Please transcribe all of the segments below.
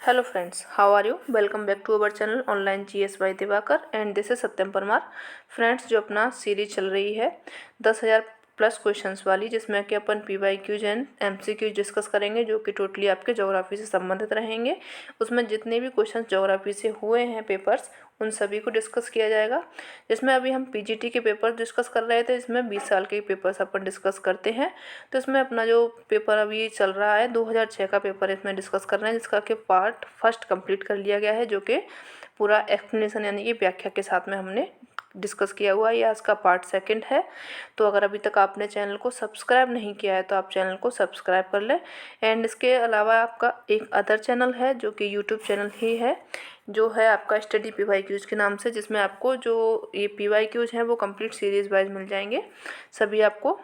Hello friends, how are you? Welcome back to our channel Online GS by Diwakar and this is Satyam Parmar. Friends, जो अपना series चल रही है 10,000 plus questions वाली, जिसमें कि अपन PYQs एंड MCQs डिस्कस करेंगे, जो कि टोटली आपके ज्योग्राफी से संबंधित रहेंगे। उसमें जितने भी क्वेश्चंस ज्योग्राफी से हुए हैं पेपर्स, उन सभी को डिस्कस किया जाएगा। जिसमें अभी हम PGT के पेपर डिस्कस कर रहे थे, इसमें 20 साल के पेपर्स अपन डिस्कस करते हैं। तो इसमें अपना जो पेपर अभी चल रहा है 2006 का पेपर इसमें डिस्कस कर रहे हैं, जिसका कि पार्ट फर्स्ट कंप्लीट कर लिया गया है, जो कि पूरा एक्सप्लेनेशन यानी कि व्याख्या के साथ में हमने डिस्कस किया हुआ है। ये आज का पार्ट सेकंड है। तो अगर अभी तक आपने चैनल को सब्सक्राइब नहीं किया है तो आप चैनल को सब्सक्राइब कर लें। एंड इसके अलावा आपका एक अदर चैनल है जो कि यूट्यूब चैनल ही है, जो है आपका स्टडी PYQs के नाम से, जिसमें आपको जो ये PYQs हैं वो कंप्लीट सीरीज़ वाइज मिल जाएंगे। सभी आपको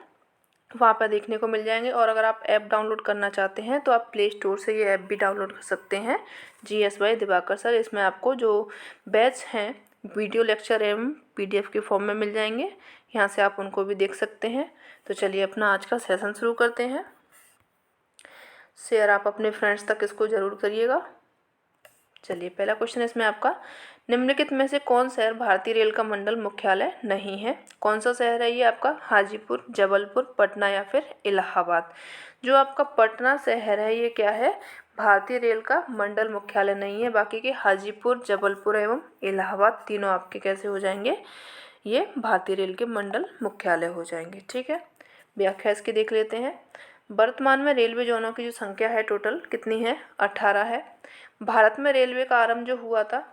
वहाँ पर देखने को मिल जाएंगे। और अगर आप ऐप डाउनलोड करना चाहते हैं तो आप प्ले स्टोर से ये ऐप भी डाउनलोड कर सकते हैं, GS बाय दिवाकर सर। इसमें आपको जो बैच हैं वीडियो लेक्चर एवं PDF के फॉर्म में मिल जाएंगे, यहाँ से आप उनको भी देख सकते हैं। तो चलिए अपना आज का सेशन शुरू करते हैं। शेयर आप अपने फ्रेंड्स तक इसको ज़रूर करिएगा। चलिए पहला क्वेश्चन है इसमें आपका, निम्नलिखित में से कौन शहर भारतीय रेल का मंडल मुख्यालय नहीं है? कौन सा शहर है ये आपका? हाजीपुर, जबलपुर, पटना या फिर इलाहाबाद। जो आपका पटना शहर है ये क्या है? भारतीय रेल का मंडल मुख्यालय नहीं है। बाकी के हाजीपुर, जबलपुर एवं इलाहाबाद तीनों आपके कैसे हो जाएंगे? ये भारतीय रेल के मंडल मुख्यालय हो जाएंगे। ठीक है, व्याख्या इसकी देख लेते हैं। वर्तमान में रेलवे जोनों की जो संख्या है टोटल कितनी है? 18 है। भारत में रेलवे का आरंभ जो हुआ था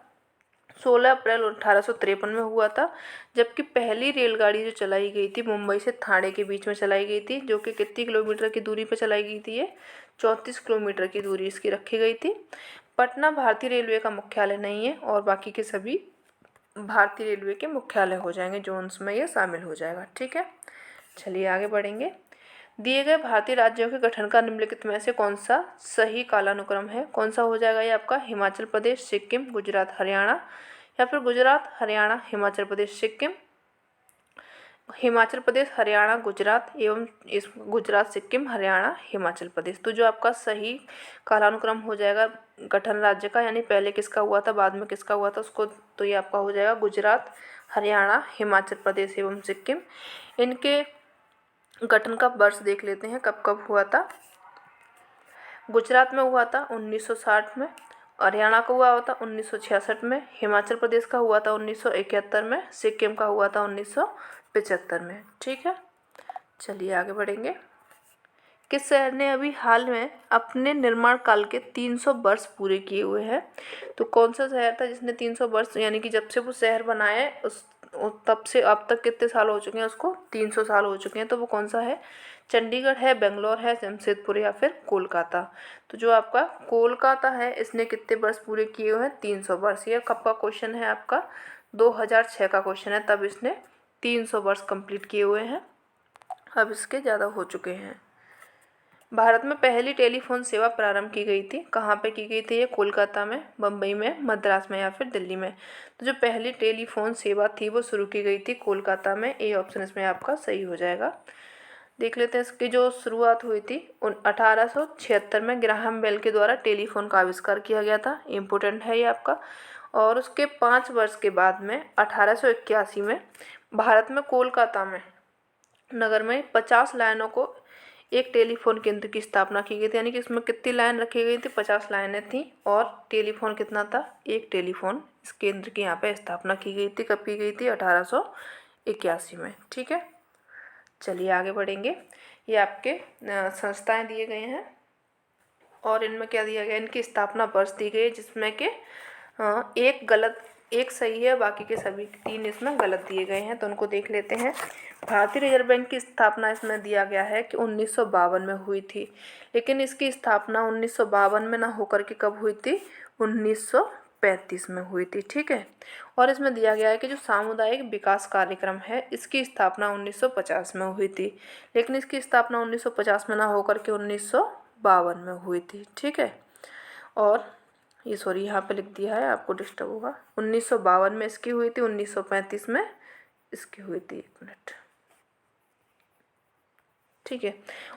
16 अप्रैल 1853 में हुआ था, जबकि पहली रेलगाड़ी जो चलाई गई थी मुंबई से ठाणे के बीच में चलाई गई थी, जो कि कितनी किलोमीटर की दूरी पर चलाई गई थी? ये 34 किलोमीटर की दूरी इसकी रखी गई थी। पटना भारतीय रेलवे का मुख्यालय नहीं है और बाकी के सभी भारतीय रेलवे के मुख्यालय हो जाएंगे, जोन्स में ये शामिल हो जाएगा। ठीक है, चलिए आगे बढ़ेंगे। दिए गए भारतीय राज्यों के गठन का निम्नलिखित में से कौन सा सही कालानुक्रम है? कौन सा हो जाएगा ये आपका? हिमाचल प्रदेश, सिक्किम, गुजरात, हरियाणा या फिर गुजरात, हरियाणा, हिमाचल प्रदेश, सिक्किम, हिमाचल प्रदेश, हरियाणा, गुजरात एवं इस गुजरात, सिक्किम, हरियाणा, हिमाचल प्रदेश। तो जो आपका सही कालानुक्रम हो जाएगा गठन राज्य का, यानी पहले किसका हुआ था बाद में किसका हुआ था उसको, तो ये आपका हो जाएगा गुजरात, हरियाणा, हिमाचल प्रदेश एवं सिक्किम। इनके गठन का वर्ष देख लेते हैं कब कब हुआ था। गुजरात में हुआ था 1960 में, हरियाणा का हुआ था 1966 में, हिमाचल प्रदेश का हुआ था 1971 में, सिक्किम का हुआ था 1975 में। ठीक है, चलिए आगे बढ़ेंगे। किस शहर ने अभी हाल में अपने निर्माण काल के 300 वर्ष पूरे किए हुए हैं? तो कौन सा शहर था जिसने 300 वर्ष, यानी कि जब से वो शहर बना है उस तब से अब तक कितने साल हो चुके हैं उसको? 300 साल हो चुके हैं। तो वो कौन सा है? चंडीगढ़ है, बेंगलोर है, जमशेदपुर या फिर कोलकाता। तो जो आपका कोलकाता है इसने कितने वर्ष पूरे किए हुए हैं? 300 वर्ष। ये कब का क्वेश्चन है आपका? 2006 का क्वेश्चन है, तब इसने 300 वर्ष कंप्लीट किए हुए हैं। अब इसके ज़्यादा हो चुके हैं। भारत में पहली टेलीफोन सेवा प्रारंभ की गई थी, कहाँ पे की गई थी ये? कोलकाता में, बम्बई में, मद्रास में या फिर दिल्ली में। तो जो पहली टेलीफोन सेवा थी वो शुरू की गई थी कोलकाता में। ए ऑप्शन इसमें आपका सही हो जाएगा। देख लेते हैं इसकी जो शुरुआत हुई थी 1876 में ग्राहम बेल के द्वारा टेलीफोन का आविष्कार किया गया था। इम्पोर्टेंट है ये आपका। और उसके 5 वर्ष के बाद में 1881 में भारत में कोलकाता में नगर में 50 लाइनों को एक टेलीफोन केंद्र की स्थापना की गई थी, यानी कि इसमें कितनी लाइन रखी गई थी? 50 लाइनें थी। और टेलीफोन कितना था? एक टेलीफोन इस केंद्र की यहाँ पे स्थापना की गई थी। कब की गई थी? 1881 में। ठीक है, चलिए आगे बढ़ेंगे। ये आपके संस्थाएं दिए गए हैं और इनमें क्या दिया गया? इनकी स्थापना वर्ष दी गई है, जिसमें कि एक सही है, बाकी के सभी 3 इसमें गलत दिए गए हैं। तो उनको देख लेते हैं। भारतीय रिजर्व बैंक की स्थापना इसमें दिया गया है कि 1952 में हुई थी, लेकिन इसकी स्थापना 1952 में ना होकर के कब हुई थी? 1935 में हुई थी। ठीक है, और इसमें दिया गया है कि जो सामुदायिक विकास कार्यक्रम है इसकी स्थापना 1950 में हुई थी, लेकिन इसकी स्थापना 1950 में ना होकर के 1952 में हुई थी। ठीक है, और ये सॉरी यहाँ पे लिख दिया है, आपको डिस्टर्ब होगा। 1952 में इसकी हुई थी, 1935 में इसकी हुई थी। 1 मिनट। ठीक है।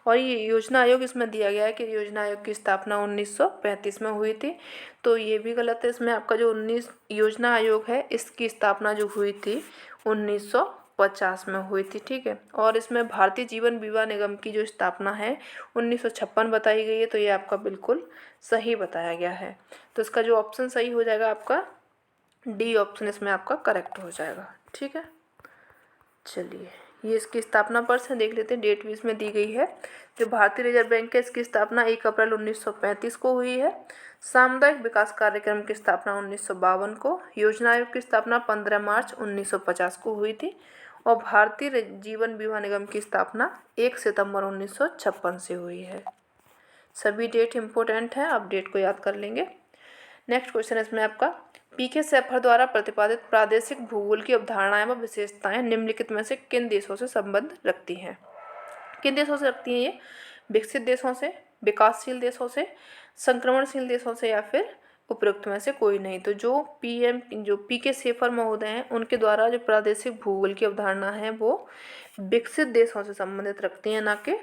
और ये योजना आयोग इसमें दिया गया है कि योजना आयोग की स्थापना 1935 में हुई थी, तो ये भी गलत है। इसमें आपका जो 19 योजना आयोग है इसकी स्थापना जो हुई थी 1950 में हुई थी, ठीक है। और इसमें भारतीय जीवन बीमा निगम की जो स्थापना है 1956 बताई गई है, तो ये आपका बिल्कुल सही बताया गया है। तो इसका जो ऑप्शन सही हो जाएगा आपका डी ऑप्शन इसमें आपका करेक्ट हो जाएगा, ठीक है। चलिए, ये इसकी स्थापना वर्ष है, देख लेते हैं। डेट भी इसमें दी गई है। जो भारतीय रिजर्व बैंक है इसकी स्थापना 1 अप्रैल 1935 को हुई है। सामुदायिक विकास कार्यक्रम की स्थापना 1952 को। योजना आयोग की स्थापना 15 मार्च 1950 को हुई थी। और भारतीय जीवन बीमा निगम की स्थापना 1 सितंबर 1956 से हुई है। सभी डेट इम्पोर्टेंट है, आप डेट को याद कर लेंगे। नेक्स्ट क्वेश्चन इसमें आपका पीके शेफर द्वारा प्रतिपादित प्रादेशिक भूगोल की अवधारणाएं व विशेषताएं निम्नलिखित में से किन देशों से संबंध रखती हैं? किन देशों से रखती हैं ये? विकसित देशों से, विकासशील देशों से, संक्रमणशील देशों से, या फिर उपरोक्त में से कोई नहीं। तो जो पीके शेफर महोदय हैं उनके द्वारा जो प्रादेशिक भूगोल की अवधारणा है वो विकसित देशों से संबंधित रखती हैं, ना कि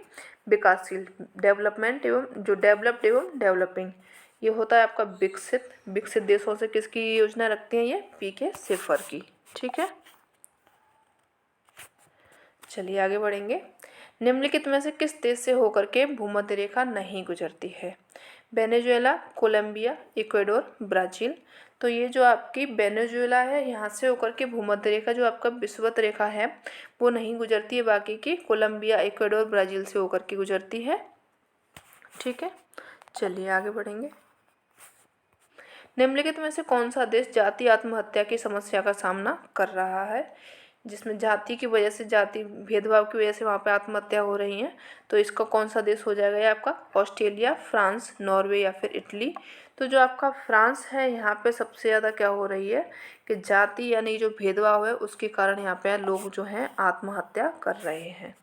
विकासशील। डेवलपमेंट एवं जो डेवलप्ड एवं डेवलपिंग, ये होता है आपका विकसित देशों से किसकी योजना रखती हैं? ये पीके शेफर की, ठीक है। चलिए आगे बढ़ेंगे। निम्नलिखित में से किस देश से होकर के भूमध्य रेखा नहीं गुजरती है? Venezuela, Colombia, Ecuador, Brazil. तो ये जो आपकी वेनेजुएला है यहाँ से होकर के भूमध्य रेखा जो आपका विषुवत रेखा है वो नहीं गुजरती है। बाकी की कोलंबिया, इक्वाडोर, ब्राज़ील से होकर के गुजरती है, ठीक है। चलिए आगे बढ़ेंगे। निम्नलिखित में से कौन सा देश जाति आत्महत्या की समस्या का सामना कर रहा है? जिसमें जाति की वजह से, जाति भेदभाव की वजह से वहाँ पे आत्महत्या हो रही हैं, तो इसका कौन सा देश हो जाएगा? ये आपका ऑस्ट्रेलिया, फ्रांस, नॉर्वे या फिर इटली। तो जो आपका फ्रांस है यहाँ पे सबसे ज़्यादा क्या हो रही है कि जाति यानी जो भेदभाव है उसके कारण यहाँ पे लोग जो हैं आत्महत्या कर रहे हैं।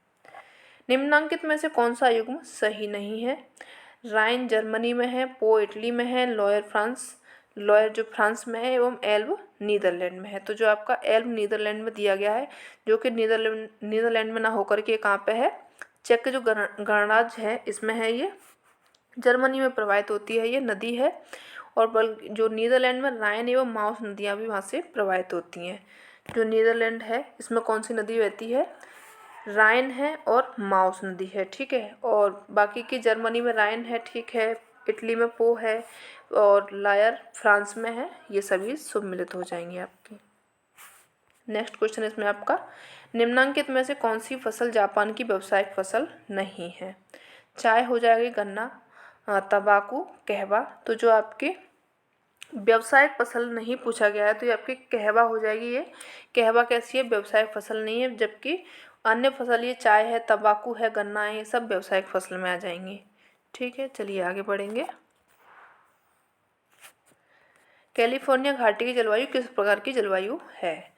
निम्नांकित में से कौन सा युग्म सही नहीं है? राइन जर्मनी में है, पो इटली में है, लॉयर जो फ्रांस में है, एवं एल्ब नीदरलैंड में है। तो जो आपका एल्ब नीदरलैंड में दिया गया है, जो कि नीदरलैंड में ना होकर के कहाँ पे है? चेक जो गणराज्य है इसमें है। ये जर्मनी में प्रवाहित होती है ये नदी है। और जो नीदरलैंड में राइन एवं माउस नदियाँ भी वहाँ से प्रवाहित होती हैं। जो नीदरलैंड है इसमें कौन सी नदी बहती है? राइन है और माउस नदी है, ठीक है। और बाकी की जर्मनी में राइन है, ठीक है, इटली में पो है और लायर फ्रांस में है। ये सभी सम्मिलित हो जाएंगी आपकी। नेक्स्ट क्वेश्चन इसमें आपका निम्नांकित में से कौन सी फसल जापान की व्यावसायिक फसल नहीं है? चाय हो जाएगी, गन्ना, तंबाकू, कहवा। तो जो आपकी व्यावसायिक फसल नहीं पूछा गया है तो ये आपकी कहवा हो जाएगी। ये कहवा कैसी है? व्यावसायिक फसल नहीं है। जबकि अन्य फसल ये चाय है, तंबाकू है, गन्ना है, ये सब व्यावसायिक फसल में आ जाएंगी, ठीक है। चलिए आगे बढ़ेंगे। कैलिफोर्निया घाटी की जलवायु किस प्रकार की जलवायु है?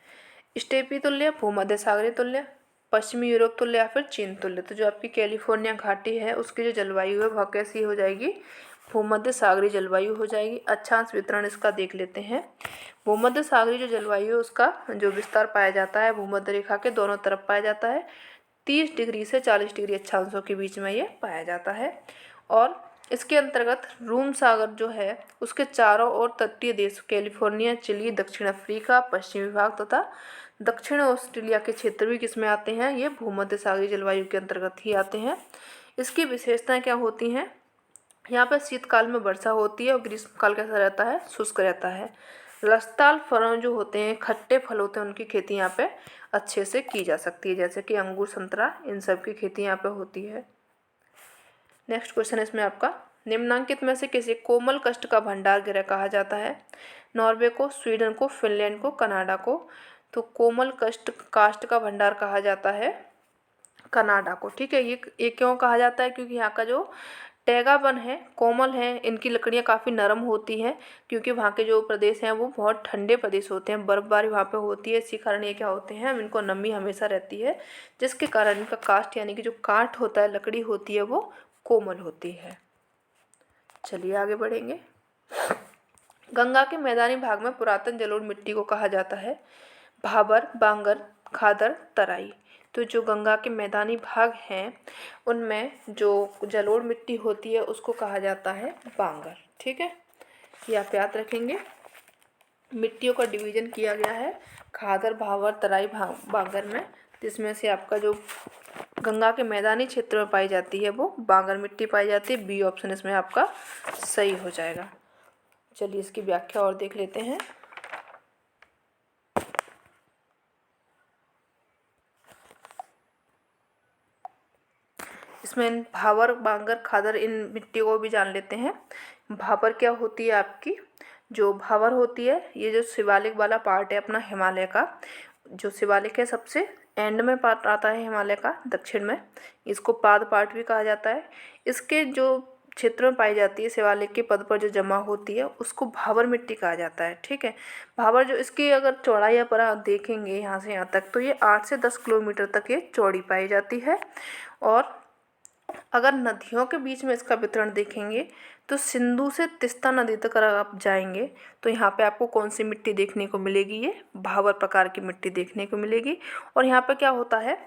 स्टेपी तुल्य, भूमध्य सागरीय तुल्य, पश्चिमी यूरोप तुल्य या फिर चीन तुल्य। तो जो आपकी कैलिफोर्निया घाटी है उसकी जो जलवायु है वह कैसी हो जाएगी? भूमध्य सागरीय जलवायु हो जाएगी। अक्षांश वितरण इसका देख लेते हैं। भूमध्य सागरीय जो जलवायु है उसका जो विस्तार पाया जाता है भूमध्य रेखा के दोनों तरफ पाया जाता है। 30 डिग्री से 40 डिग्री अक्षांशों के बीच में ये पाया जाता है। और इसके अंतर्गत रूम सागर जो है उसके चारों ओर तटीय देश कैलिफोर्निया, चिली, दक्षिण अफ्रीका, पश्चिमी भाग तथा दक्षिण ऑस्ट्रेलिया के क्षेत्र भी किसमें आते हैं? ये भूमध्य सागरीय जलवायु के अंतर्गत ही आते हैं। इसकी विशेषताएं क्या होती हैं? यहाँ पर शीतकाल में वर्षा होती है और ग्रीष्मकाल कैसा रहता है? शुष्क रहता है। रसदार फलों जो होते हैं, खट्टे फल होते हैं, उनकी खेती यहाँ पे अच्छे से की जा सकती है, जैसे कि अंगूर, संतरा, इन सब की खेती यहाँ पे होती है। नेक्स्ट क्वेश्चन इसमें आपका निम्नांकित में से किसी कोमल काष्ठ का भंडार गृह कहा जाता है? नॉर्वे को, स्वीडन को, फिनलैंड को, कनाडा को। तो कोमल काष्ठ का भंडार कहा जाता है कनाडा को, ठीक है। ये क्यों कहा जाता है? क्योंकि यहाँ का जो टैगा वन है, कोमल है, इनकी लकड़ियाँ काफ़ी नरम होती हैं, क्योंकि वहाँ के जो प्रदेश हैं वो बहुत ठंडे प्रदेश होते हैं, बर्फबारी वहाँ पे होती है। इसी कारण ये क्या होते हैं, इनको नमी हमेशा रहती है, जिसके कारण इनका काष्ठ यानी कि जो काठ होता है, लकड़ी होती है, वो कोमल होती है। चलिए आगे बढ़ेंगे। गंगा के मैदानी भाग में पुरातन जलोढ़ मिट्टी को कहा जाता है? भाबर, बांगर, खादर, तराई। तो जो गंगा के मैदानी भाग हैं उनमें जो जलोढ़ मिट्टी होती है उसको कहा जाता है बांगर। ठीक है, ये आप याद रखेंगे। मिट्टियों का डिवीजन किया गया है खादर, भावर, तराई, बांगर में, जिसमें से आपका जो गंगा के मैदानी क्षेत्र में पाई जाती है वो बांगर मिट्टी पाई जाती है। बी ऑप्शन इसमें आपका सही हो जाएगा। चलिए इसकी व्याख्या और देख लेते हैं। इसमें भावर, बांगर, खादर, इन मिट्टियों को भी जान लेते हैं। भावर क्या होती है आपकी, जो भावर होती है ये जो शिवालिक वाला पार्ट है अपना हिमालय का, जो शिवालिक है सबसे एंड में पार्ट आता है हिमालय का दक्षिण में, इसको पाद पार्ट भी कहा जाता है। इसके जो क्षेत्र में पाई जाती है शिवालिक के पद पर जो जमा होती है उसको भावर मिट्टी कहा जाता है। ठीक है, भावर जो इसकी अगर चौड़ाई पर आप देखेंगे यहाँ से यहाँ तक तो ये 8 से 10 किलोमीटर तक ये चौड़ी पाई जाती है। और अगर नदियों के बीच में इसका वितरण देखेंगे तो सिंधु से तीस्ता नदी तक अगर आप जाएंगे तो यहाँ पे आपको कौन सी मिट्टी देखने को मिलेगी, ये भावर प्रकार की मिट्टी देखने को मिलेगी। और यहाँ पे क्या होता है,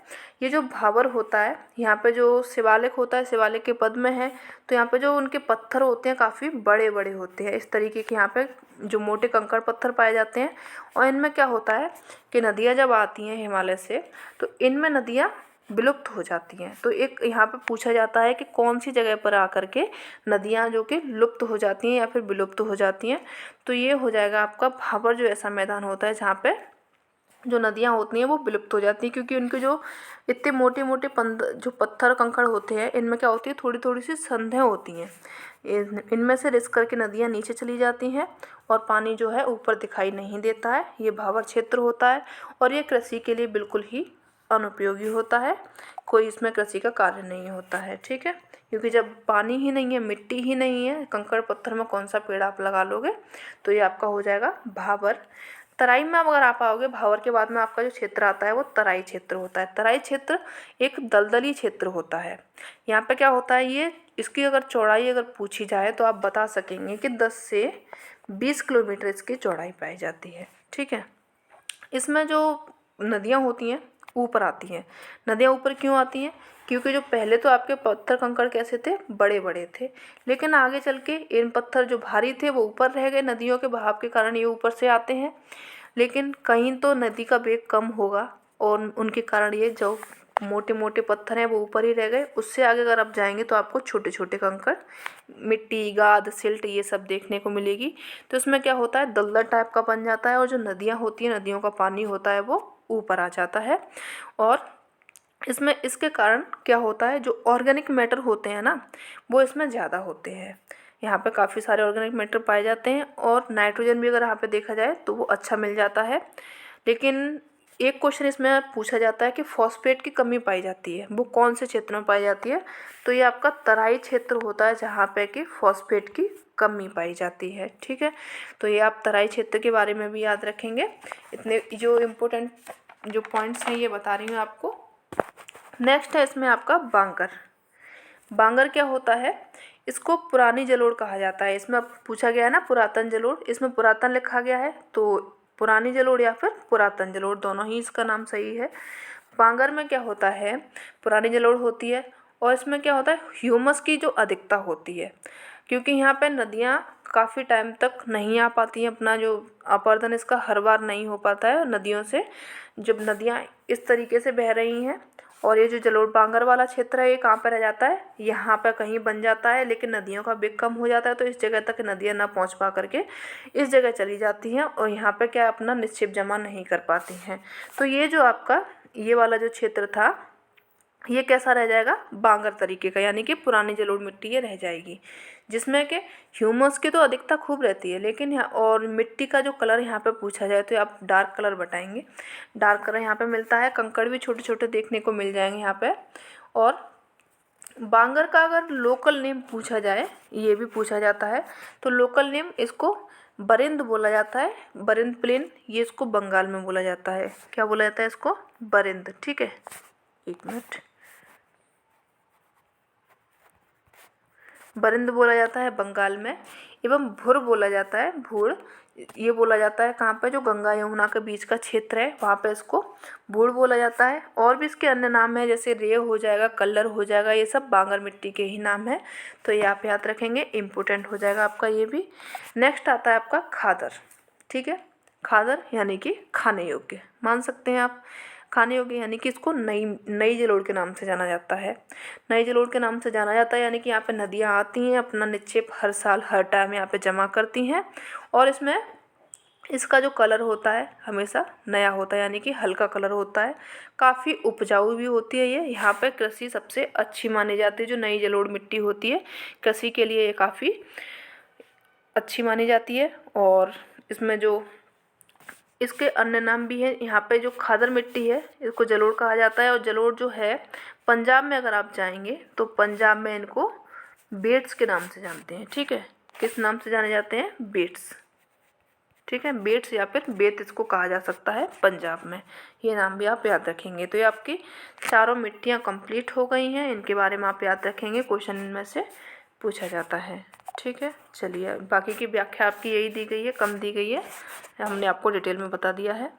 ये जो भावर होता है यहाँ पे जो शिवालिक होता है, शिवालिक के पद में है, तो यहाँ पे जो उनके पत्थर होते हैं काफ़ी बड़े बड़े होते हैं। इस तरीके के यहाँ पे जो मोटे कंकड़ पत्थर पाए जाते हैं। और इनमें क्या होता है कि नदियाँ जब आती हैं हिमालय से तो इनमें नदियाँ विलुप्त हो जाती हैं। तो एक यहाँ पे पूछा जाता है कि कौन सी जगह पर आकर के नदियाँ जो कि लुप्त हो जाती हैं या फिर विलुप्त हो जाती हैं, तो ये हो जाएगा आपका भावर, जो ऐसा मैदान होता है जहाँ पे जो नदियाँ होती हैं वो विलुप्त हो जाती हैं, क्योंकि उनके जो इतने मोटे मोटे जो पत्थर कंकड़ होते हैं इनमें क्या होती है, थोड़ी थोड़ी सी संधियाँ होती हैं, इनमें से रिस करके नदियाँ नीचे चली जाती हैं और पानी जो है ऊपर दिखाई नहीं देता है। ये भावर क्षेत्र होता है और ये कृषि के लिए बिल्कुल ही अनुपयोगी होता है, कोई इसमें कृषि का कार्य नहीं होता है। ठीक है, क्योंकि जब पानी ही नहीं है, मिट्टी ही नहीं है, कंकड़ पत्थर में कौन सा पेड़ आप लगा लोगे, तो ये आपका हो जाएगा भावर। तराई में अगर आप आओगे, भावर के बाद में आपका जो क्षेत्र आता है वो तराई क्षेत्र होता है। तराई क्षेत्र एक दलदली क्षेत्र होता है। यहाँ पे क्या होता है, ये इसकी अगर चौड़ाई अगर पूछी जाए तो आप बता सकेंगे कि 10 से 20 किलोमीटर इसकी चौड़ाई पाई जाती है। ठीक है, इसमें जो नदियाँ होती हैं ऊपर आती हैं। नदियाँ ऊपर क्यों आती हैं, क्योंकि जो पहले तो आपके पत्थर कंकड़ कैसे थे, बड़े बड़े थे, लेकिन आगे चल के इन पत्थर जो भारी थे वो ऊपर रह गए, नदियों के बहाव के कारण ये ऊपर से आते हैं। लेकिन कहीं तो नदी का वेग कम होगा और उनके कारण ये जो मोटे मोटे पत्थर हैं वो ऊपर ही रह गए। उससे आगे अगर आप जाएंगे तो आपको छोटे छोटे कंकड़, मिट्टी, गाद, सिल्ट, ये सब देखने को मिलेगी। तो इसमें क्या होता है, दलदल टाइप का बन जाता है और जो नदियाँ होती हैं, नदियों का पानी होता है वो ऊपर आ जाता है। और इसमें इसके कारण क्या होता है, जो ऑर्गेनिक मैटर होते हैं ना वो इसमें ज़्यादा होते हैं। यहाँ पे काफ़ी सारे ऑर्गेनिक मैटर पाए जाते हैं और नाइट्रोजन भी अगर यहाँ पे देखा जाए तो वो अच्छा मिल जाता है। लेकिन एक क्वेश्चन इसमें पूछा जाता है कि फॉस्फेट की कमी पाई जाती है, वो कौन से क्षेत्र में पाई जाती है, तो ये आपका तराई क्षेत्र होता है जहाँ पे कि फॉस्फेट की कमी पाई जाती है। ठीक है, तो ये आप तराई क्षेत्र के बारे में भी याद रखेंगे। इतने जो इम्पोर्टेंट जो पॉइंट्स हैं ये बता रही हूँ आपको। नेक्स्ट है इसमें आपका बांगर। बांगर क्या होता है, इसको पुरानी जलोढ़ कहा जाता है। इसमें पूछा गया है ना पुरातन जलोढ़, इसमें पुरातन लिखा गया है तो पुरानी जलोढ़ या फिर पुरातन जलोढ़, दोनों ही इसका नाम सही है। बांगर में क्या होता है, पुरानी जलोढ़ होती है और इसमें क्या होता है, ह्यूमस की जो अधिकता होती है, क्योंकि यहाँ पे नदियाँ काफ़ी टाइम तक नहीं आ पाती हैं, अपना जो अपर्दन इसका हर बार नहीं हो पाता है नदियों से। जब नदियाँ इस तरीके से बह रही हैं और ये जो जलोढ़ बांगर वाला क्षेत्र है ये कहाँ पर रह जाता है, यहाँ पर कहीं बन जाता है, लेकिन नदियों का वेग कम हो जाता है तो इस जगह तक नदियाँ ना पहुँच पा करके इस जगह चली जाती हैं और यहाँ पे क्या अपना निक्षेप जमा नहीं कर पाती हैं। तो ये जो आपका ये वाला जो क्षेत्र था ये कैसा रह जाएगा, बांगर तरीके का, यानी कि पुरानी जलोढ़ मिट्टी ये रह जाएगी, जिसमें कि ह्यूमस की तो अधिकता खूब रहती है। लेकिन यहाँ और मिट्टी का जो कलर यहाँ पे पूछा जाए तो आप डार्क कलर बताएंगे। डार्क कलर यहाँ पे मिलता है, कंकड़ भी छोटे छोटे देखने को मिल जाएंगे यहाँ पे। और बांगर का अगर लोकल नेम पूछा जाए, ये भी पूछा जाता है, तो लोकल नेम इसको बरिंद बोला जाता है। बरिंद प्लेन, ये इसको बंगाल में बोला जाता है। क्या बोला जाता है इसको, बरिंद। ठीक है, एक मिनट, बरिंद बोला जाता है बंगाल में। एवं भुर बोला जाता है। भुर ये बोला जाता है कहाँ पे, जो गंगा यमुना के बीच का क्षेत्र है वहाँ पे इसको भुर बोला जाता है। और भी इसके अन्य नाम है, जैसे रेव हो जाएगा, कल्लर हो जाएगा, ये सब बांगर मिट्टी के ही नाम है, तो ये आप याद रखेंगे, इम्पोर्टेंट हो जाएगा आपका ये भी। नेक्स्ट आता है आपका खादर। ठीक है, खादर यानी कि खाने योग्य, मान सकते हैं आप। खाने योग्य यानी कि इसको नई नई जलोढ़ के नाम से जाना जाता है। नई जलोढ़ के नाम से जाना जाता है यानी कि यहाँ पे नदियाँ आती हैं, अपना निक्षेप हर साल हर टाइम यहाँ पे जमा करती हैं, और इसमें इसका जो कलर होता है हमेशा नया होता है, यानी कि हल्का कलर होता है। काफ़ी उपजाऊ भी होती है ये। यहाँ पे कृषि सबसे अच्छी मानी जाती है, जो नई जलोढ़ मिट्टी होती है कृषि के लिए ये काफ़ी अच्छी मानी जाती है। और इसमें जो इसके अन्य नाम भी है, यहाँ पे जो खादर मिट्टी है इसको जलोढ़ कहा जाता है। और जलोढ़ जो है पंजाब में अगर आप जाएंगे तो पंजाब में इनको बेट्स के नाम से जानते हैं। ठीक है, किस नाम से जाने जाते हैं, बेट्स। ठीक है, बेट्स या फिर बेत इसको कहा जा सकता है पंजाब में, ये नाम भी आप याद रखेंगे। तो ये आपकी चारों मिट्टियाँ कंप्लीट हो गई हैं, इनके बारे में आप याद रखेंगे, क्वेश्चन इनमें से पूछा जाता है। ठीक है, चलिए बाकी की व्याख्या आपकी यही दी गई है, कम दी गई है, हमने आपको डिटेल में बता दिया है।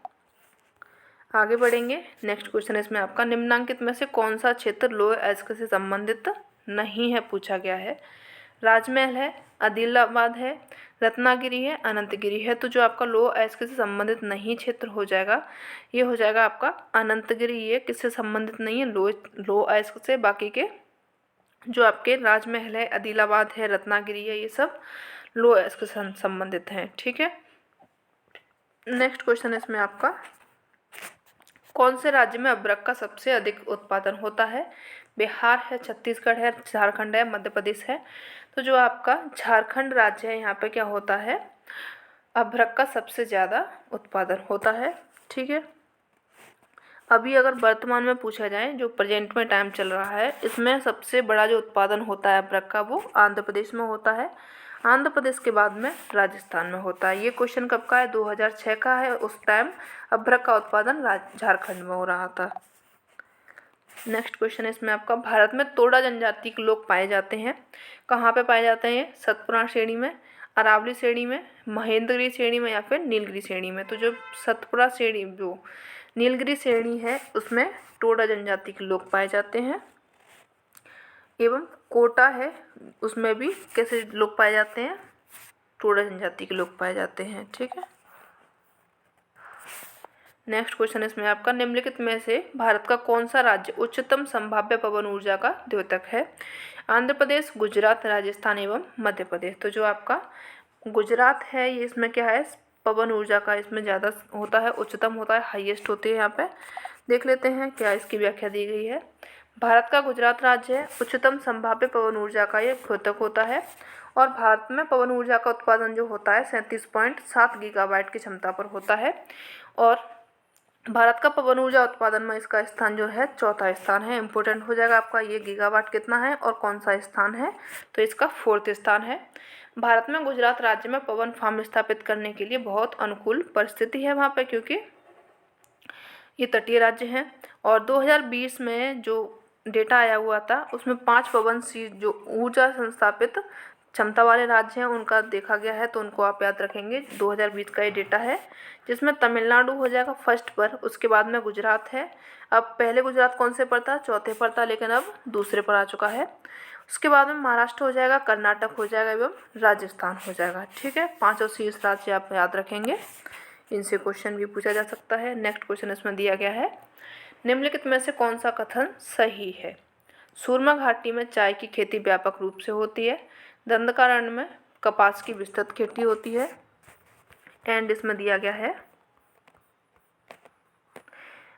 आगे बढ़ेंगे, नेक्स्ट क्वेश्चन इसमें आपका निम्नांकित में से कौन सा क्षेत्र लोअर एस्क से संबंधित नहीं है, पूछा गया है। राजमहल है, आदिलाबाद है, रत्नागिरी है, अनंतगिरी है। तो जो आपका लो एस्क से संबंधित नहीं क्षेत्र हो जाएगा, ये हो जाएगा आपका अनंतगिरी। ये किससे संबंधित नहीं है, लो एस्क से। बाकी के जो आपके राजमहल है, आदिलाबाद है, रत्नागिरी है, ये सब लो एस्क से संबंधित हैं। ठीक है, नेक्स्ट क्वेश्चन इसमें आपका कौन से राज्य में अदरक का सबसे अधिक उत्पादन होता है। बिहार है, छत्तीसगढ़ है, झारखंड है, मध्य प्रदेश है। तो जो आपका झारखंड राज्य है, यहाँ पे क्या होता है, अदरक का सबसे ज़्यादा उत्पादन होता है। ठीक है, अभी अगर वर्तमान में पूछा जाए, जो प्रेजेंट में टाइम चल रहा है, इसमें सबसे बड़ा जो उत्पादन होता है अदरक का, वो आंध्र प्रदेश में होता है। आंध्र प्रदेश के बाद में राजस्थान में होता है। ये क्वेश्चन कब का है, 2006 का है। उस टाइम अदरक का उत्पादन झारखंड में हो रहा था। नेक्स्ट क्वेश्चन इसमें आपका भारत में तोड़ा जनजाति के लोग पाए जाते हैं, कहाँ पे पाए जाते हैं, सतपुरा श्रेणी में, अरावली श्रेणी में, महेंद्रगिरी श्रेणी में, या फिर नीलगिरी श्रेणी में। तो जो सतपुरा श्रेणी, जो नीलगिरी श्रेणी है, उसमें टोडा जनजाति के लोग पाए जाते हैं। एवं कोटा है, उसमें भी कैसे लोग पाए जाते हैं, टोडा जनजाति के लोग पाए जाते हैं। ठीक है, नेक्स्ट क्वेश्चन इसमें आपका निम्नलिखित में से भारत का कौन सा राज्य उच्चतम संभाव्य पवन ऊर्जा का द्योतक है। आंध्र प्रदेश, गुजरात, राजस्थान एवं मध्य प्रदेश। तो जो आपका गुजरात है, ये इसमें क्या है, पवन ऊर्जा का इसमें ज़्यादा होता है, उच्चतम होता है, हाईएस्ट होती है। यहाँ पे देख लेते हैं क्या इसकी व्याख्या दी गई है। भारत का गुजरात राज्य है, उच्चतम संभाव्य पवन ऊर्जा का ये द्योतक होता है। और भारत में पवन ऊर्जा का उत्पादन जो होता है 37.7 गीगावाट की क्षमता पर होता है। और भारत का पवन ऊर्जा उत्पादन में इसका स्थान जो है चौथा स्थान है। इम्पोर्टेंट हो जाएगा आपका ये, गीगावाट कितना है और कौन सा स्थान है, तो इसका 4th स्थान है। भारत में गुजरात राज्य में पवन फार्म स्थापित करने के लिए बहुत अनुकूल परिस्थिति है वहाँ पे, क्योंकि ये तटीय राज्य हैं। और 2020 में जो डेटा आया हुआ था, उसमें 5 पवन सी जो ऊर्जा संस्थापित क्षमता वाले राज्य हैं उनका देखा गया है, तो उनको आप याद रखेंगे। 2020 का ये डेटा है, जिसमें तमिलनाडु हो जाएगा फर्स्ट पर, उसके बाद में गुजरात है। अब पहले गुजरात कौन से पर था, चौथे पर था, लेकिन अब दूसरे पर आ चुका है। उसके बाद में महाराष्ट्र हो जाएगा, कर्नाटक हो जाएगा एवं राजस्थान हो जाएगा। ठीक है, 5 और शीर्ष राज्य आप याद रखेंगे, इनसे क्वेश्चन भी पूछा जा सकता है। नेक्स्ट क्वेश्चन इसमें दिया गया है, निम्नलिखित में से कौन सा कथन सही है। सुरमा घाटी में चाय की खेती व्यापक रूप से होती है। दंडकारण्य में कपास की विस्तृत खेती होती है। एंड इसमें दिया गया है,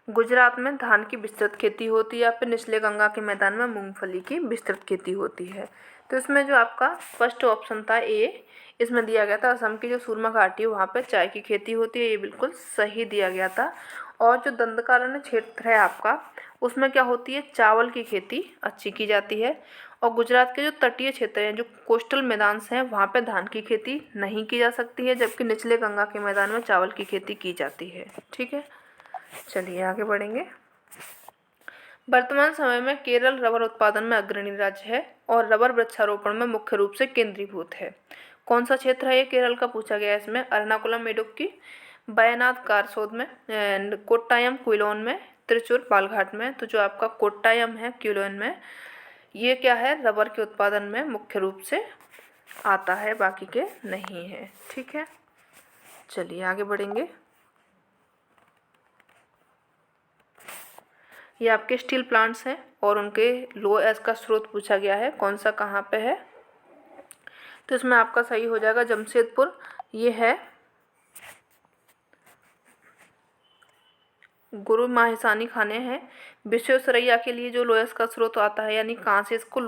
गुजरात में धान की विस्तृत खेती होती है, या फिर निचले गंगा के मैदान में मूंगफली की विस्तृत खेती होती है। तो इसमें जो आपका फर्स्ट ऑप्शन था ए, इसमें दिया गया था असम की जो सुरमा घाटी है वहाँ पे चाय की खेती होती है, ये बिल्कुल सही दिया गया था। और जो दंडकारण्य क्षेत्र है आपका, उसमें क्या होती है, चावल की खेती अच्छी की जाती है। और गुजरात के जो तटीय क्षेत्र हैं, जो कोस्टल मैदान हैं, वहाँ पे धान की खेती नहीं की जा सकती है, जबकि निचले गंगा के मैदान में चावल की खेती की जाती है। ठीक है, चलिए आगे बढ़ेंगे। वर्तमान समय में केरल रबर उत्पादन में अग्रणी राज्य है और रबर वृक्षारोपण में मुख्य रूप से केंद्रीभूत है। कौन सा क्षेत्र है ये केरल का पूछा गया है इसमें। एर्नाकुलम इडुक्की, वयनाड कारसोद में, एंड कोट्टायम क्विलोन में, त्रिचूर बालघाट में। तो जो आपका कोट्टायम है क्विलोन में, ये क्या है, रबर के उत्पादन में मुख्य रूप से आता है, बाकी के नहीं है। ठीक है, चलिए आगे बढ़ेंगे। ये आपके स्टील प्लांट्स हैं और उनके लो एस का स्रोत पूछा गया है, कौन सा कहाँ पे है। तो इसमें आपका सही हो जाएगा जमशेदपुर। ये है गुरु माहिसानी खाने हैं। विश्वेश्वरैया के लिए जो लोयस का स्रोत आता है, यानी कहाँ से इसको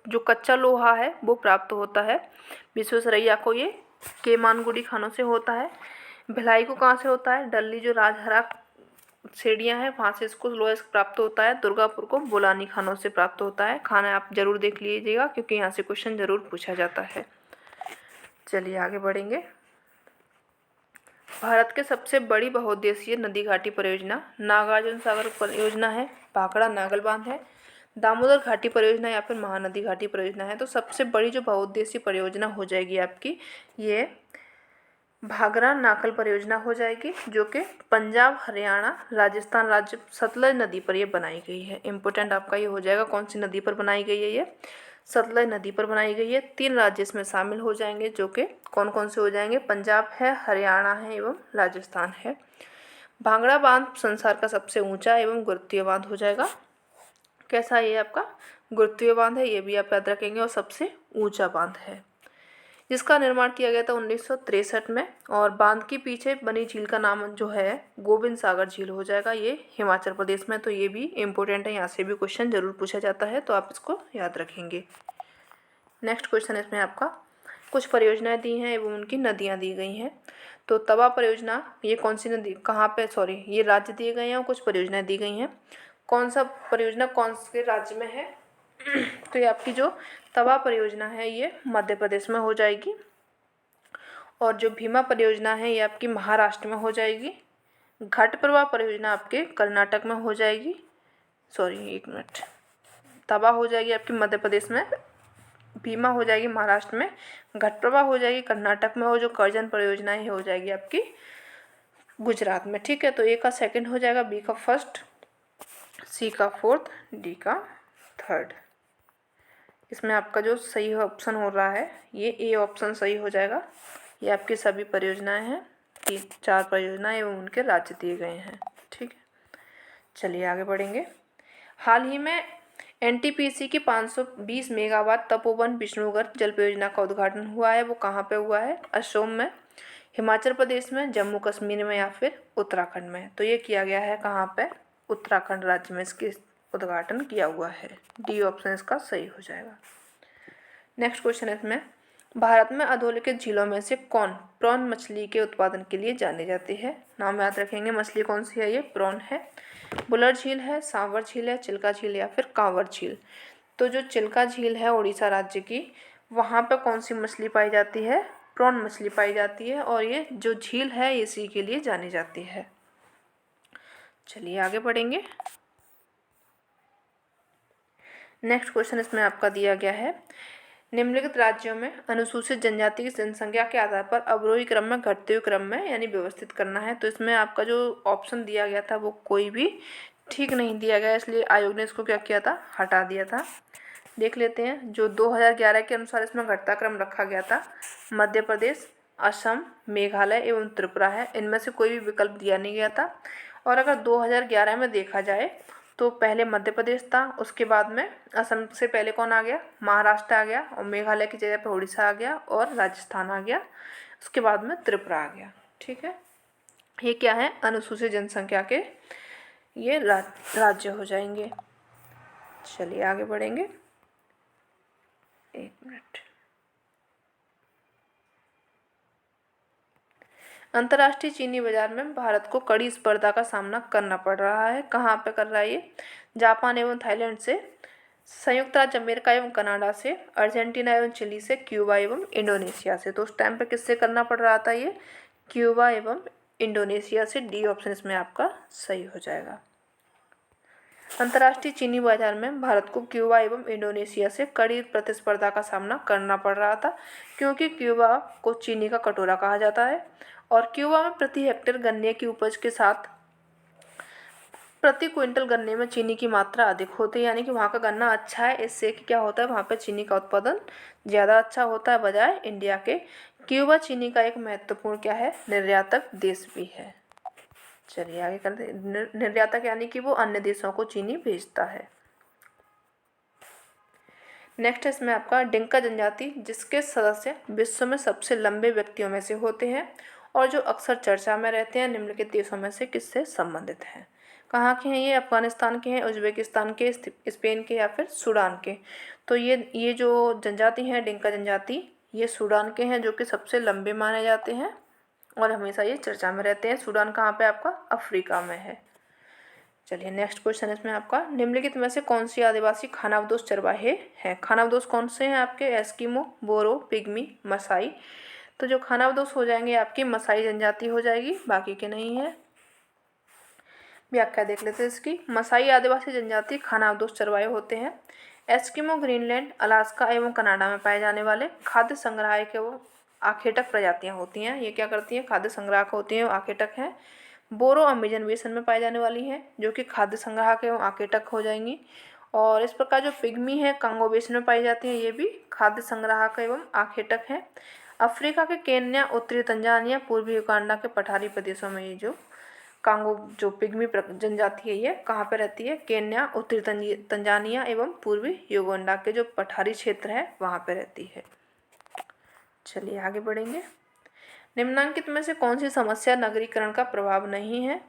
जो कच्चा लोहा है वो प्राप्त होता है विश्वेश्वरैया को, ये केमानगुड़ी खानों से होता है। भिलाई को कहाँ से होता है, डल्ली जो राजहरा सीढ़ियाँ हैं वहाँ से इसको लोयस प्राप्त होता है। दुर्गापुर को बुलानी खानों से प्राप्त होता है। खाना आप जरूर देख लीजिएगा क्योंकि यहाँ से क्वेश्चन जरूर पूछा जाता है। चलिए आगे बढ़ेंगे। भारत के सबसे बड़ी बहुउद्देशीय नदी घाटी परियोजना नागार्जुन सागर परियोजना है, भाखड़ा नागल बांध है, दामोदर घाटी परियोजना या फिर महानदी घाटी परियोजना है। तो सबसे बड़ी जो बहुउद्देशीय परियोजना हो जाएगी आपकी, ये भाखड़ा नागल परियोजना हो जाएगी, जो कि पंजाब, हरियाणा, राजस्थान राज्य सतलज नदी पर ये बनाई गई है। इम्पोर्टेंट आपका ये हो जाएगा, कौन सी नदी पर बनाई गई है, ये सतलज नदी पर बनाई गई है। 3 राज्य इसमें शामिल हो जाएंगे, जो कि कौन कौन से हो जाएंगे, पंजाब है, हरियाणा है एवं राजस्थान है। भाखड़ा बांध संसार का सबसे ऊंचा एवं गुरुत्वीय बांध हो जाएगा। कैसा है ये आपका, गुरुत्वीय बांध है, ये भी आप याद रखेंगे, और सबसे ऊंचा बांध है, जिसका निर्माण किया गया था 1963 में। और बांध के पीछे बनी झील का नाम जो है गोविंद सागर झील हो जाएगा, ये हिमाचल प्रदेश में। तो ये भी इम्पोर्टेंट है, यहाँ से भी क्वेश्चन जरूर पूछा जाता है, तो आप इसको याद रखेंगे। नेक्स्ट क्वेश्चन इसमें आपका कुछ परियोजनाएं दी हैं एवं उनकी नदियाँ दी गई हैं। तो तवा परियोजना, ये कौन सी नदी, कहाँ पे, सॉरी, ये राज्य दिए गए हैं और कुछ परियोजनाएं दी गई हैं। कौन सा परियोजना कौन से राज्य में है, तो ये आपकी जो तवा परियोजना है ये मध्य प्रदेश में हो जाएगी। और जो भीमा परियोजना है ये आपकी महाराष्ट्र में हो जाएगी। घटप्रभा परियोजना आपके कर्नाटक में हो जाएगी, सॉरी एक मिनट, तवा हो जाएगी आपकी मध्य प्रदेश में, भीमा हो जाएगी महाराष्ट्र में, घटप्रभा हो जाएगी कर्नाटक में, और जो करजन परियोजना है हो जाएगी आपकी गुजरात में। ठीक है, तो ए का सेकंड हो जाएगा, बी का फर्स्ट, सी का फोर्थ, डी का थर्ड। इसमें आपका जो सही ऑप्शन हो रहा है ये ए ऑप्शन सही हो जाएगा। ये आपकी सभी परियोजनाएं हैं, 4 परियोजनाएं एवं उनके राज्य दिए गए हैं। ठीक है, चलिए आगे बढ़ेंगे। हाल ही में एनटीपीसी की 520 मेगावाट तपोवन विष्णुगढ़ जल परियोजना का उद्घाटन हुआ है, वो कहाँ पे हुआ है, असम में, हिमाचल प्रदेश में, जम्मू कश्मीर में या फिर उत्तराखंड में। तो ये किया गया है कहाँ पे, उत्तराखंड राज्य में इसकी उद्घाटन किया हुआ है। डी ऑप्शन इसका सही हो जाएगा। नेक्स्ट क्वेश्चन इसमें, भारत में अधोलिखित झीलों में से कौन प्रॉन मछली के उत्पादन के लिए जानी जाती है। नाम याद रखेंगे, मछली कौन सी है, ये प्रॉन है। बुलर झील है, सांवर झील है, चिल्का झील या फिर कांवर झील। तो जो चिल्का झील है उड़ीसा राज्य की, वहाँ पे कौन सी मछली पाई जाती है, प्रॉन मछली पाई जाती है, और ये जो झील है इसी के लिए जानी जाती है। चलिए आगे बढ़ेंगे। नेक्स्ट क्वेश्चन इसमें आपका दिया गया है, निम्नलिखित राज्यों में अनुसूचित जनजाति की जनसंख्या के आधार पर अवरोही क्रम में, घटते हुए क्रम में यानी व्यवस्थित करना है। तो इसमें आपका जो ऑप्शन दिया गया था वो कोई भी ठीक नहीं दिया गया, इसलिए आयोग ने इसको क्या किया था, हटा दिया था। देख लेते हैं, जो 2011 के अनुसार इसमें घटता क्रम रखा गया था, मध्य प्रदेश, असम, मेघालय एवं त्रिपुरा है, इनमें से कोई भी विकल्प दिया नहीं गया था। और अगर 2011 में देखा जाए तो पहले मध्य प्रदेश था, उसके बाद में असम से पहले कौन आ गया, महाराष्ट्र आ गया, और मेघालय की जगह पर उड़ीसा आ गया और राजस्थान आ गया, उसके बाद में त्रिपुरा आ गया। ठीक है, ये क्या है, अनुसूचित जनसंख्या के ये राज्य हो जाएंगे। चलिए आगे बढ़ेंगे, एक मिनट। अंतर्राष्ट्रीय चीनी बाजार में भारत को कड़ी स्पर्धा का सामना करना पड़ रहा है, कहाँ पे कर रहा है ये, जापान एवं थाईलैंड से, संयुक्त राज्य अमेरिका एवं कनाडा से, अर्जेंटीना एवं चिली से, क्यूबा एवं इंडोनेशिया से। तो उस टाइम पे किससे करना पड़ रहा था ये, क्यूबा एवं इंडोनेशिया से। डी ऑप्शन इसमें आपका सही हो जाएगा। अंतर्राष्ट्रीय चीनी बाजार में भारत को क्यूबा एवं इंडोनेशिया से कड़ी प्रतिस्पर्धा का सामना करना पड़ रहा था, क्योंकि क्यूबा को चीनी का कटोरा कहा जाता है और क्यूबा में प्रति हेक्टेयर गन्ने की उपज के साथ प्रति क्विंटल गन्ने में चीनी की मात्रा अधिक होती है, यानी कि वहाँ का गन्ना अच्छा है। इससे कि क्या होता है, वहाँ पे चीनी का उत्पादन ज़्यादा अच्छा होता है बजाय इंडिया के। क्यूबा चीनी का एक महत्वपूर्ण क्या है, निर्यातक देश भी है। चलिए आगे करते हैं। निर्यातक यानी कि वो अन्य देशों को चीनी भेजता है। नेक्स्ट है इसमें आपका डिंका जनजाति, जिसके सदस्य विश्व में सबसे लंबे व्यक्तियों में से होते हैं और जो अक्सर चर्चा में रहते हैं, निम्नलिखित देशों में से किससे संबंधित हैं। कहाँ के हैं ये, अफगानिस्तान के हैं, उज्बेकिस्तान के, स्पेन के या फिर सूडान के। तो ये जो जनजाति हैं डिंका जनजाति, ये सूडान के हैं, जो कि सबसे लंबे माने जाते हैं और हमेशा ये चर्चा में रहते हैं। सूडान कहाँ पे आपका, अफ्रीका में है। चलिए नेक्स्ट क्वेश्चन इसमें आपका, निम्नलिखित में से कौन सी आदिवासी खानाबदोश चरवाहे हैं। खानाबदोश कौन से हैं आपके, एस्किमो, बोरो, पिग्मी, मसाई। तो जो खानाबदोश हो जाएंगे आपकी मसाई जनजाति हो जाएगी, बाकी के नहीं है। व्याख्या देख लेते हैं इसकी। मसाई आदिवासी जनजाति खानाबदोश चरवाहे होते हैं। एस्किमो ग्रीनलैंड, अलास्का एवं कनाडा में पाए जाने वाले खाद्य संग्राहक एवं आखेटक प्रजातियां होती हैं। ये क्या करती हैं, खाद्य संग्राहक होती हैं, आखेटक हैं। बोरो अमेजन बेसिन में पाई जाने वाली हैं, जो कि खाद्य संग्राहक एवं आखेटक हो जाएंगी। और इस प्रकार जो पिग्मी है कांगो बेसिन में पाई जाती हैं, ये भी खाद्य संग्राहक एवं आखेटक हैं। अफ्रीका के केन्या, उत्तरी तंजानिया, पूर्वी युगांडा के पठारी प्रदेशों में ये जो कांगो जो पिग्मी जनजाति है ये कहाँ पे रहती है, केन्या, उत्तरी तंजानिया एवं पूर्वी युगांडा के जो पठारी क्षेत्र है वहाँ पे रहती है। चलिए आगे बढ़ेंगे। निम्नांकित में से कौन सी समस्या नगरीकरण का प्रभाव नहीं है।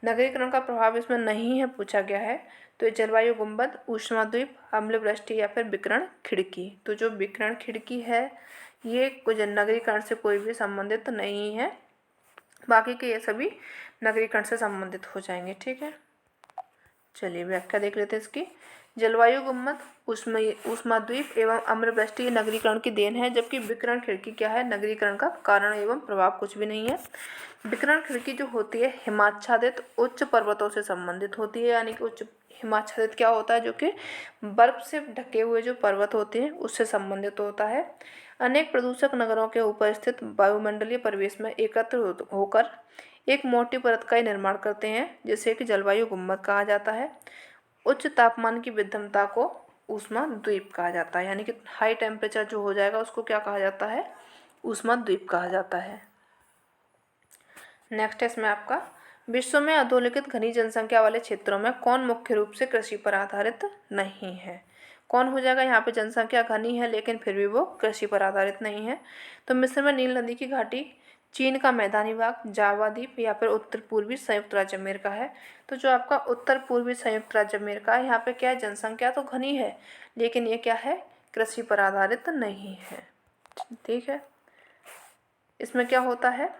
नगरीकरण का प्रभाव इसमें नहीं है पूछा गया है। तो ये जलवायु गुंबद, ऊष्माद्वीप, अम्लवृष्टि या फिर विकिरण खिड़की। तो जो विकिरण खिड़की है ये कोई नगरीकरण से कोई भी संबंधित नहीं है, बाकी के ये सभी नगरीकरण से संबंधित हो जाएंगे। ठीक है, चलिए व्याख्या देख लेते हैं इसकी। जलवायु गुम्मद, ऊष्माद्वीप एवं अम्लवृष्टि नगरीकरण की देन है, जबकि विकिरण खिड़की क्या है, नगरीकरण का कारण एवं प्रभाव कुछ भी नहीं है। विकिरण खिड़की जो होती है हिमाच्छादित उच्च पर्वतों से संबंधित होती है, यानी कि उच्च हिमाच्छादित क्या होता है, जो कि बर्फ से ढके हुए जो पर्वत होते हैं उससे संबंधित होता है। अनेक प्रदूषक नगरों के ऊपर स्थित वायुमंडलीय परिवेश में एकत्र होकर एक मोटी परत का ही निर्माण करते हैं, जिसे कि जलवायु गुम्मद कहा जाता है। उच्च तापमान की विषमता को ऊष्मा द्वीप कहा जाता है, यानी कि हाई टेम्परेचर जो हो जाएगा उसको क्या कहा जाता है, ऊष्मा द्वीप कहा जाता है। नेक्स्ट है इसमें आपका, विश्व में अधोलिखित घनी जनसंख्या वाले क्षेत्रों में कौन मुख्य रूप से कृषि पर आधारित नहीं है। कौन हो जाएगा, यहाँ पे जनसंख्या घनी है लेकिन फिर भी वो कृषि पर आधारित नहीं है। तो मिस्र में नील नदी की घाटी, चीन का मैदानी भाग, जावा द्वीप या फिर उत्तर पूर्वी संयुक्त राज्य अमेरिका है। तो जो आपका उत्तर पूर्वी संयुक्त राज्य अमेरिका है, यहाँ पे क्या है, जनसंख्या तो घनी है लेकिन ये क्या है, कृषि पर आधारित नहीं है। ठीक है, इसमें क्या होता है,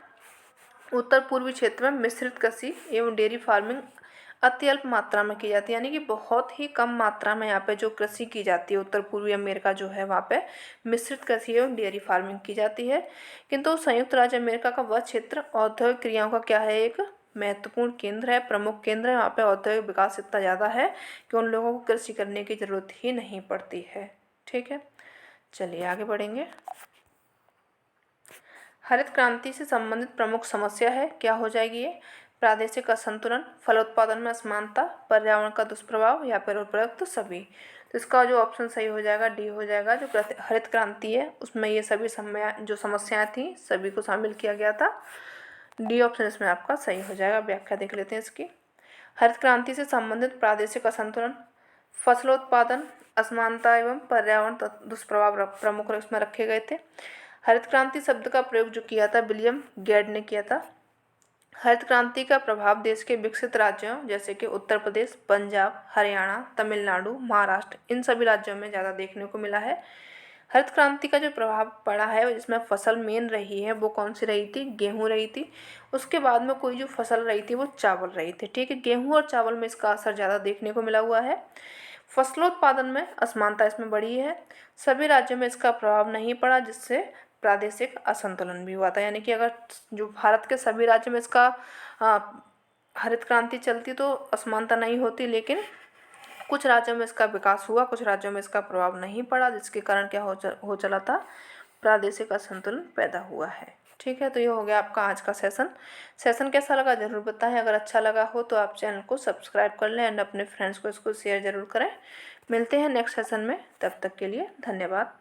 उत्तर पूर्वी क्षेत्र में मिश्रित कृषि एवं डेयरी फार्मिंग अति अल्प मात्रा में की जाती है, यानी कि बहुत ही कम मात्रा में यहाँ पे जो कृषि की जाती है उत्तर पूर्वी अमेरिका जो है वहाँ पे मिश्रित कृषि एवं डेयरी फार्मिंग की जाती है। किंतु संयुक्त राज्य अमेरिका का वह क्षेत्र औद्योगिक क्रियाओं का क्या है, एक महत्वपूर्ण केंद्र है, प्रमुख केंद्र है। वहाँ पे औद्योगिक विकास इतना ज़्यादा है कि उन लोगों को कृषि करने की ज़रूरत ही नहीं पड़ती है। ठीक है, चलिए आगे बढ़ेंगे। हरित क्रांति से संबंधित प्रमुख समस्या है, क्या हो जाएगी ये, प्रादेशिक असंतुलन, फलोत्पादन में असमानता, पर्यावरण का दुष्प्रभाव या फिर उपरोक्त सभी। तो इसका जो ऑप्शन सही हो जाएगा डी हो जाएगा। जो हरित क्रांति है उसमें ये सभी जो समस्याएं थी सभी को शामिल किया गया था। डी ऑप्शन इसमें आपका सही हो जाएगा। व्याख्या देख लेते हैं इसकी। हरित क्रांति से संबंधित प्रादेशिक असंतुलन, फसलोत्पादन, असमानता एवं पर्यावरण दुष्प्रभाव प्रमुख इसमें रखे गए थे। हरित क्रांति शब्द का प्रयोग जो किया था विलियम गेड ने किया था। हरित क्रांति का प्रभाव देश के विकसित राज्यों जैसे कि उत्तर प्रदेश, पंजाब, हरियाणा, तमिलनाडु, महाराष्ट्र, इन सभी राज्यों में ज़्यादा देखने को मिला है। हरित क्रांति का जो प्रभाव पड़ा है जिसमें फसल मेन रही है वो कौन सी रही थी, गेहूँ रही थी। उसके बाद में कोई जो फसल रही थी वो चावल रही थी। ठीक है, गेहूँ और चावल में इसका असर ज़्यादा देखने को मिला हुआ है। फसलोत्पादन में असमानता इसमें बढ़ी है। सभी राज्यों में इसका प्रभाव नहीं पड़ा, जिससे प्रादेशिक असंतुलन भी हुआ था। यानी कि अगर जो भारत के सभी राज्यों में इसका हरित क्रांति चलती तो असमानता नहीं होती, लेकिन कुछ राज्यों में इसका विकास हुआ, कुछ राज्यों में इसका प्रभाव नहीं पड़ा, जिसके कारण क्या हो चला था, प्रादेशिक असंतुलन पैदा हुआ है। ठीक है, तो ये हो गया आपका आज का सेशन कैसा लगा ज़रूर बताएं। अगर अच्छा लगा हो तो आप चैनल को सब्सक्राइब कर लें एंड अपने फ्रेंड्स को इसको शेयर ज़रूर करें। मिलते हैं नेक्स्ट सेशन में, तब तक के लिए धन्यवाद।